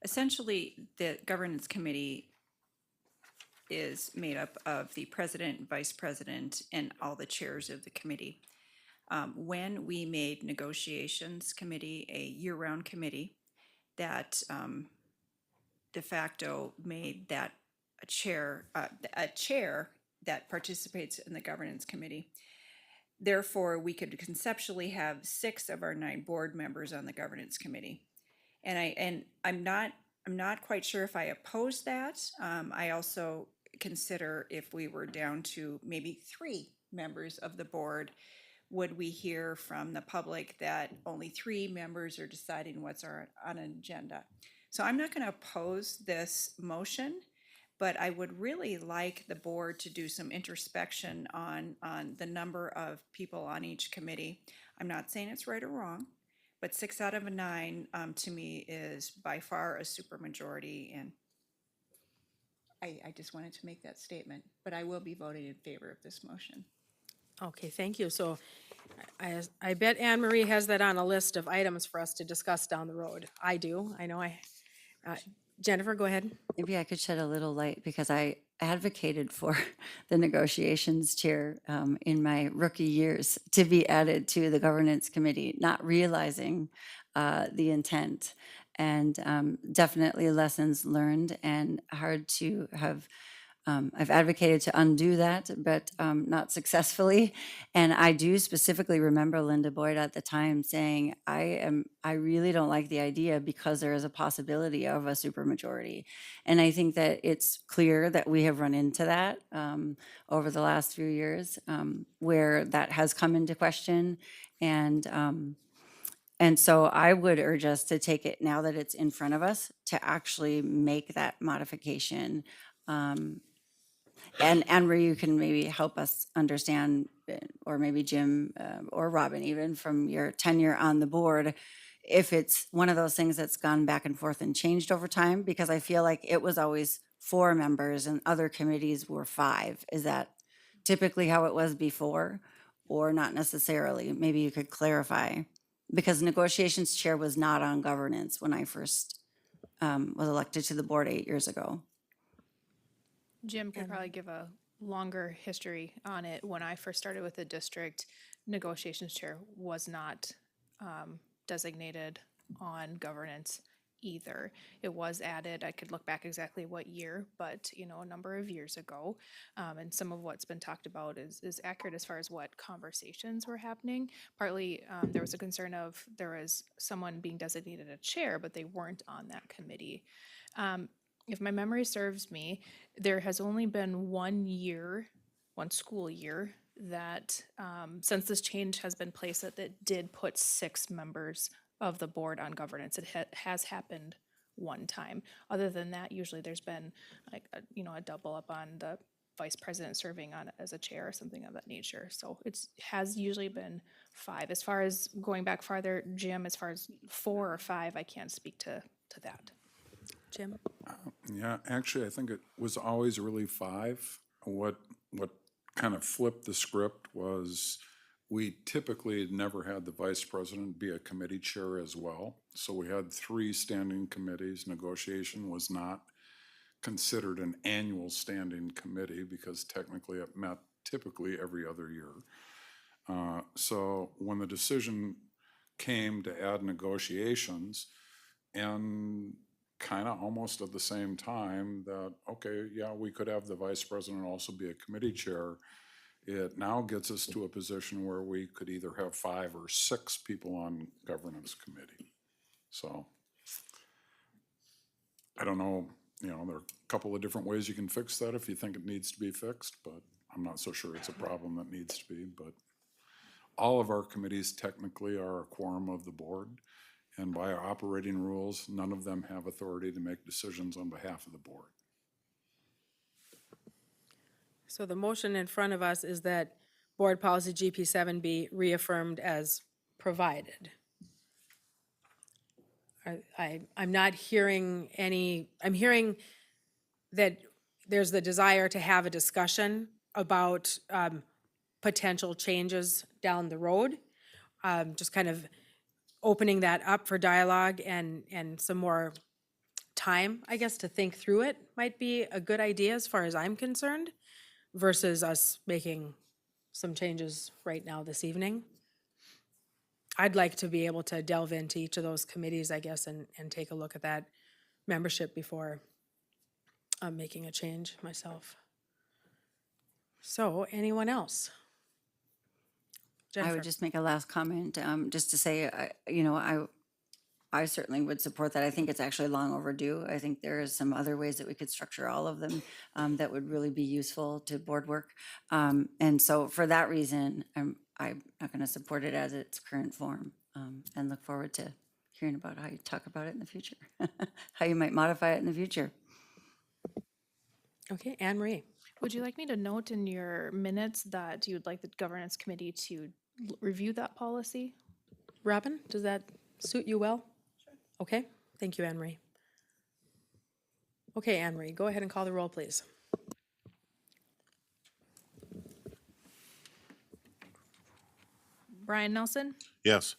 essentially, the governance committee is made up of the president, vice president, and all the chairs of the committee. When we made negotiations committee a year-round committee, that de facto made that a chair that participates in the governance committee. Therefore, we could conceptually have 6 of our 9 board members on the governance committee. And I'm not quite sure if I oppose that. I also consider if we were down to maybe 3 members of the board, would we hear from the public that only 3 members are deciding what's on an agenda? So I'm not going to oppose this motion, but I would really like the board to do some introspection on the number of people on each committee. I'm not saying it's right or wrong, but 6 out of 9 to me is by far a supermajority, and I just wanted to make that statement, but I will be voting in favor of this motion. Okay, thank you. So I bet Anne Marie has that on a list of items for us to discuss down the road. I do. I know Jennifer, go ahead. Maybe I could shed a little light because I advocated for the negotiations chair in my rookie years to be added to the governance committee, not realizing the intent. And definitely lessons learned and hard to have. I've advocated to undo that, but not successfully. And I do specifically remember Linda Boyd at the time saying, I really don't like the idea because there is a possibility of a supermajority. And I think that it's clear that we have run into that over the last few years where that has come into question. And so I would urge us to take it now that it's in front of us to actually make that modification. And where you can maybe help us understand, or maybe Jim or Robin, even from your tenure on the board, if it's one of those things that's gone back and forth and changed over time, because I feel like it was always 4 members and other committees were 5. Is that typically how it was before, or not necessarily? Maybe you could clarify, because negotiations chair was not on governance when I first was elected to the board 8 years ago. Jim could probably give a longer history on it. When I first started with the district, negotiations chair was not designated on governance either. It was added, I could look back exactly what year, but a number of years ago. And some of what's been talked about is accurate as far as what conversations were happening. Partly, there was a concern of there was someone being designated a chair, but they weren't on that committee. If my memory serves me, there has only been 1 school year that, since this change has been placed, that did put 6 members of the board on governance. It has happened one time. Other than that, usually there's been like a double up on the vice president serving on as a chair or something of that nature. So it has usually been 5. As far as going back farther, Jim, as far as 4 or 5, I can't speak to that. Jim? Yeah, actually, I think it was always really 5. What kind of flipped the script was we typically never had the vice president be a committee chair as well. So we had 3 standing committees. Negotiation was not considered an annual standing committee because technically it met typically every other year. So when the decision came to add negotiations, and kind of almost at the same time that, okay, yeah, we could have the vice president also be a committee chair, it now gets us to a position where we could either have 5 or 6 people on governance committee. So I don't know, there are a couple of different ways you can fix that if you think it needs to be fixed, but I'm not so sure it's a problem that needs to be. But all of our committees technically are a quorum of the board. And by our operating rules, none of them have authority to make decisions on behalf of the board. So the motion in front of us is that board policy GP7 be reaffirmed as provided. I'm not hearing I'm hearing that there's the desire to have a discussion about potential changes down the road. Just kind of opening that up for dialogue and some more time, I guess, to think through it might be a good idea as far as I'm concerned, versus us making some changes right now this evening. I'd like to be able to delve into each of those committees, I guess, and take a look at that membership before making a change myself. So, anyone else? I Jennifer? would just make a last comment, just to say, you know, I certainly would support that. I think it's actually long overdue. I think there is some other ways that we could structure all of them that would really be useful to board work. And so for that reason, I'm not going to support it as its current form, and look forward to hearing about how you talk about it in the future, how you might modify it in the future. Okay, Anne Marie. Would you like me to note in your minutes that you would like the governance committee to review that policy? Robin, does that suit you well? Sure. Okay, thank you, Anne Marie. Okay, Anne Marie, go ahead and call the roll, please. Brian Nelson, Yes.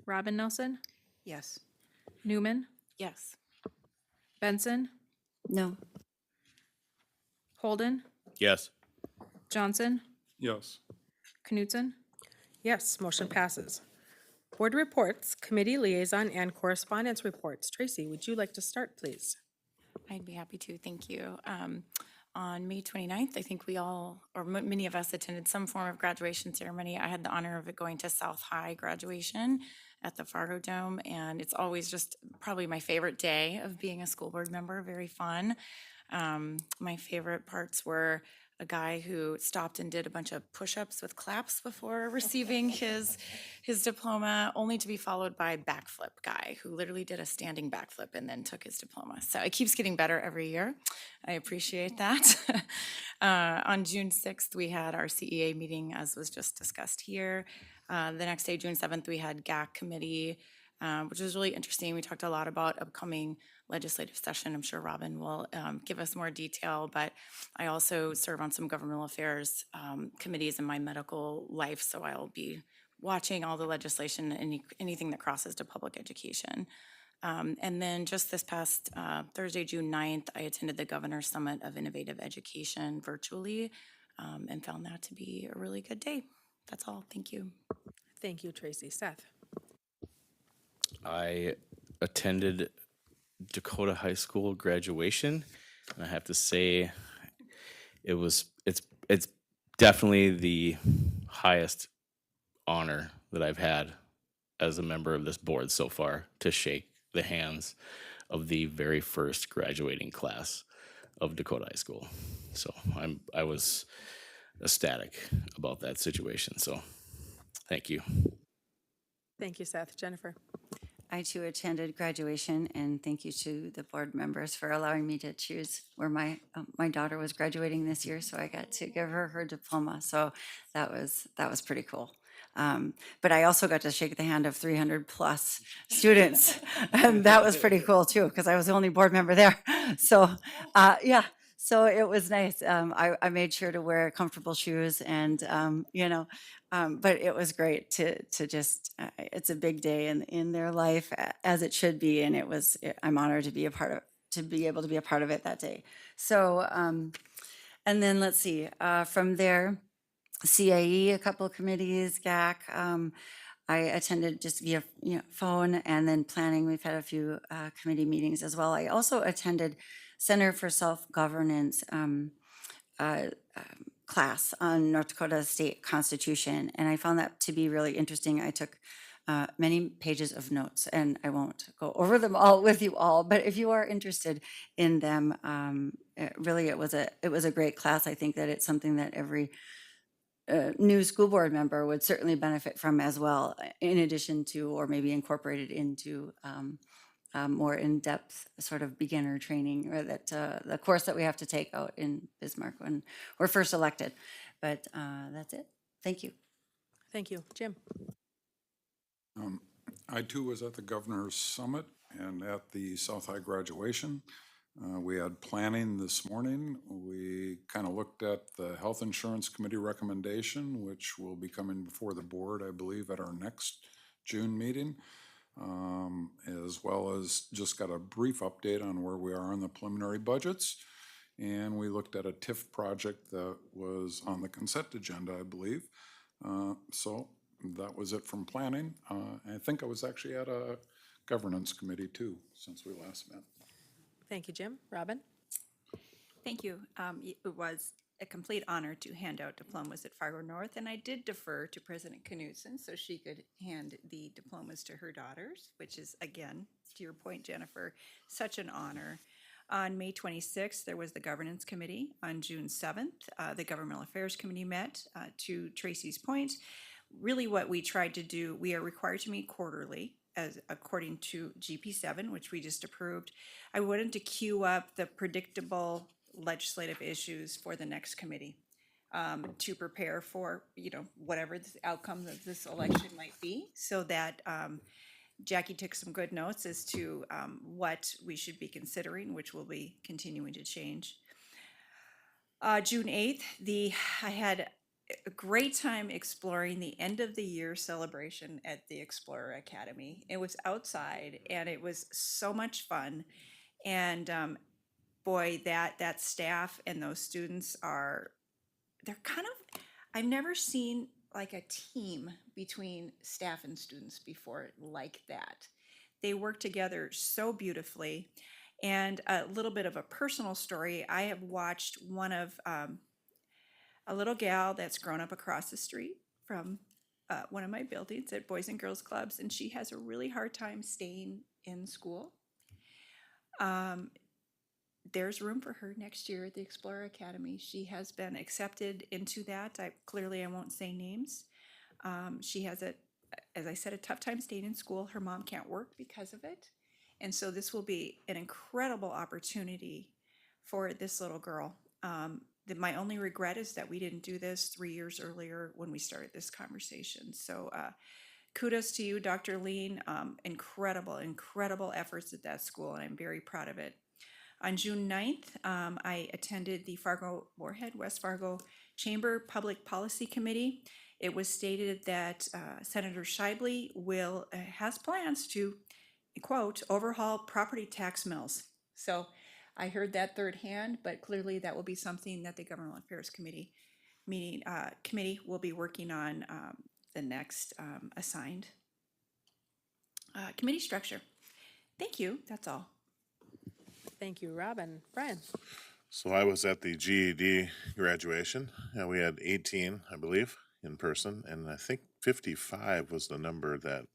Robin Nelson, Yes. Newman, Yes. Benson, No, Holden, Yes. Johnson, Yes. Knutson. Yes, motion passes. Board reports, committee liaison, and correspondence reports. Tracy, would you like to start, please? I'd be happy to, thank you. On May 29th, I think we all, or many of us attended some form of graduation ceremony. I had the honor of it going to South High graduation at the Fargo Dome, and it's always just probably my favorite day of being a school board member, very fun. My favorite parts were a guy who stopped and did a bunch of push-ups with claps before receiving his diploma, only to be followed by a backflip guy who literally did a standing backflip and then took his diploma. So it keeps getting better every year. I appreciate that. On June 6th, we had our CEA meeting, as was just discussed here. The next day, June 7th, we had GAC committee, which was really interesting. We talked a lot about upcoming legislative session. I'm sure Robin will give us more detail, but I also serve on some governmental affairs committees in my medical life, so I'll be watching all the legislation and anything that crosses to public education. And then just this past Thursday, June 9th, I attended the Governor's Summit of Innovative Education virtually and found that to be a really good day. That's all. Thank you. Thank you, Tracy. Seth? I attended Dakota High School graduation, and I have to say it's definitely the highest honor that I've had as a member of this board so far, to shake the hands of the very first graduating class of Dakota High School. So I was ecstatic about that situation. So thank you. Thank you, Seth. Jennifer? I too attended graduation, and thank you to the board members for allowing me to choose where my daughter was graduating this year, so I got to give her diploma. So that was pretty cool. But I also got to shake the hand of 300 plus students, and that was pretty cool too, because I was the only board member there. So yeah. So it was nice. I made sure to wear comfortable shoes, and but it was great to just. It's a big day in their life, as it should be, and I'm honored to be able to be a part of it that day. So, and then let's see. From there, CAE, a couple of committees, GAC. I attended just via phone, and then planning. We've had a few committee meetings as well. I also attended Center for Self-Governance class on North Dakota State Constitution, and I found that to be really interesting. I took many pages of notes, and I won't go over them all with you all, but if you are interested in them, it was a great class. I think that it's something that every new school board member would certainly benefit from as well, in addition to, or maybe incorporated into more in-depth sort of beginner training, or that the course that we have to take out in Bismarck when we're first elected. But that's it. Thank you. Thank you. Jim? I too was at the Governor's Summit and at the South High graduation. We had planning this morning. We kind of looked at the Health Insurance Committee recommendation, which will be coming before the board, I believe, at our next June meeting, as well as just got a brief update on where we are on the preliminary budgets. And we looked at a TIF project that was on the consent agenda, I believe. So that was it from planning. I think I was actually at a governance committee too, since we last met. Thank you, Jim. Robin? Thank you. It was a complete honor to hand out diplomas at Fargo North, and I did defer to President Knudsen so she could hand the diplomas to her daughters, which is, again, to your point, Jennifer, such an honor. On May 26th, there was the Governance Committee. On June 7th, the Governmental Affairs Committee met. To Tracy's point, really what we tried to do, we are required to meet quarterly, as according to GP7, which we just approved. I wanted to queue up the predictable legislative issues for the next committee to prepare for, whatever the outcome of this election might be, so that Jackie took some good notes as to what we should be considering, which will be continuing to change. June 8th, I had a great time exploring the end of the year celebration at the Explorer Academy. It was outside and it was so much fun. And boy, that staff and those students they're kind of, I've never seen like a team between staff and students before like that. They work together so beautifully. And a little bit of a personal story, I have watched one of a little gal that's grown up across the street from one of my buildings at Boys and Girls Clubs, and she has a really hard time staying in school. There's room for her next year at the Explorer Academy. She has been accepted into that. Clearly I won't say names. She has, as I said, a tough time staying in school. Her mom can't work because of it. And so this will be an incredible opportunity for this little girl. My only regret is that we didn't do this 3 years earlier when we started this conversation. So kudos to you, Dr. Lean. Incredible efforts at that school, and I'm very proud of it. On June 9th, I attended the Fargo-Moorhead, West Fargo Chamber Public Policy Committee. It was stated that Senator Scheibele has plans to, quote, overhaul property tax mills. So I heard that third hand, but clearly that will be something that the Governmental Affairs Committee will be working on the next assigned committee structure. Thank you. That's all. Thank you, Robin. Brian? So I was at the GED graduation. We had 18, I believe, in person, and I think 55 was the number that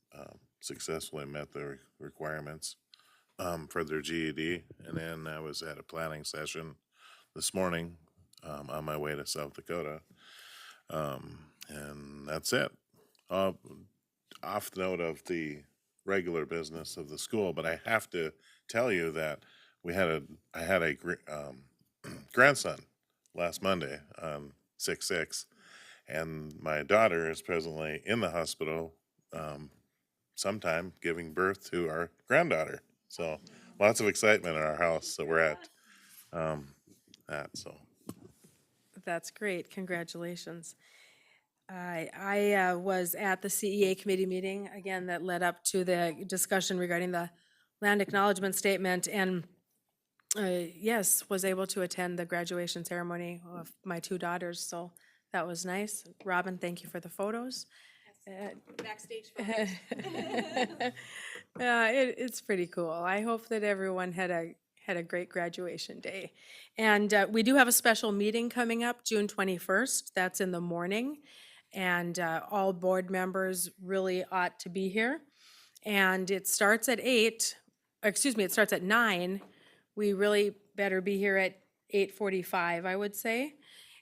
successfully met the requirements for their GED. And then I was at a planning session this morning on my way to South Dakota. And that's it. Off the note of the regular business of the school, but I have to tell you that I had a grandson last Monday on 6/6, and my daughter is presently in the hospital sometime giving birth to our granddaughter. So lots of excitement in our house. So we're at that. So That's great. Congratulations. I was at the CEA committee meeting, again, that led up to the discussion regarding the land acknowledgement statement, and yes, was able to attend the graduation ceremony of my two daughters, so that was nice. Robin, thank you for the photos. Backstage photos. It's pretty cool. I hope that everyone had a great graduation day. And we do have a special meeting coming up, June 21st. That's in the morning. And all board members really ought to be here. And it starts at 9. We really better be here at 8:45, I would say.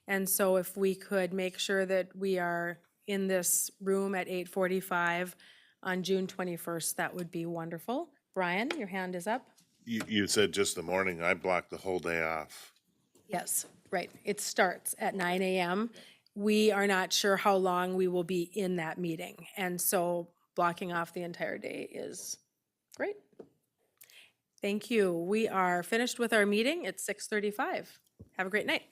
And so if we could make sure that we are in this room at 8:45 on June 21st, that would be wonderful. Brian, your hand is up. you said just the morning. I blocked the whole day off. Yes, right. It starts at 9 a.m. We are not sure how long we will be in that meeting. And so blocking off the entire day is great. Thank you. We are finished with our meeting. It's 6:35. Have a great night.